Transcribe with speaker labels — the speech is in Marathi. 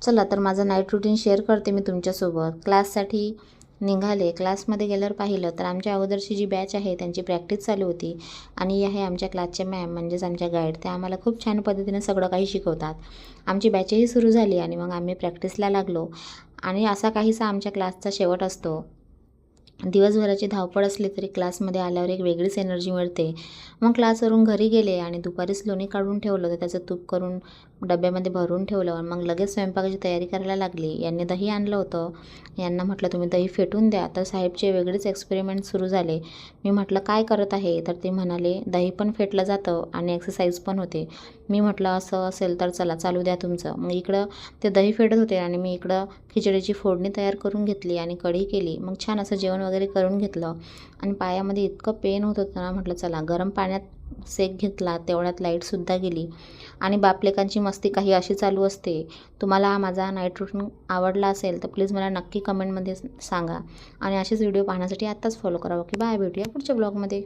Speaker 1: चला तर माझं नाईट रुटीन शेअर करते मी तुमच्यासोबत। क्लाससाठी निघाले। क्लासमध्ये गेल्यावर पाहिलं तर आमच्या अगोदरची जी बॅच आहे त्यांची प्रॅक्टिस चालू होती आणि आहे आमच्या क्लासच्या मॅम म्हणजेच आमच्या गाईड, त्या आम्हाला खूप छान पद्धतीने सगळं काही शिकवतात। आमची बॅचही सुरू झाली आणि मग आम्ही प्रॅक्टिसला लागलो आणि असा काहीसा आमच्या क्लासचा शेवट असतो। दिवसभराची धावपळ असली तरी क्लासमध्ये आल्यावर एक वेगळीच एनर्जी मिळते। मग क्लासवरून घरी गेले आणि दुपारीच लोणी काढून ठेवलं तर त्याचं तूप करून डब्यामध्ये भरून ठेवलं। मग लगेच स्वयंपाकाची तयारी करायला लागली। यांनी दही आणलं होतं, यांना म्हटलं तुम्ही दही फेटून द्या। तर साहेबचे वेगळेच एक्सपेरिमेंट सुरू झाले। मी म्हटलं काय करत आहे, तर ते म्हणाले दही पण फेटलं जातं आणि एक्सरसाइज पण होते। मी म्हटलं असं असेल तर चला चालू द्या तुमचं। मग इकडं ते दही फेटत होते आणि मी इकडं खिचडीची फोडणी तयार करून घेतली आणि कढी केली। मग छान असं जेवण वगैरे करून घेतलं आणि पायामध्ये इतकं पेन होत होतं ना, म्हटलं चला गरम पाण्यात सेक घेतला। तेवढ्यात लाईटसुद्धा गेली आणि बापलेकांची मस्ती काही अशी चालू असते। तुम्हाला हा माझा नाईट रूटीन आवडला असेल तर प्लीज मला नक्की कमेंटमध्ये सांगा आणि असेच व्हिडिओ पाहण्यासाठी आत्ताच फॉलो करा। ओके बाय, भेटूया पुढच्या ब्लॉगमध्ये।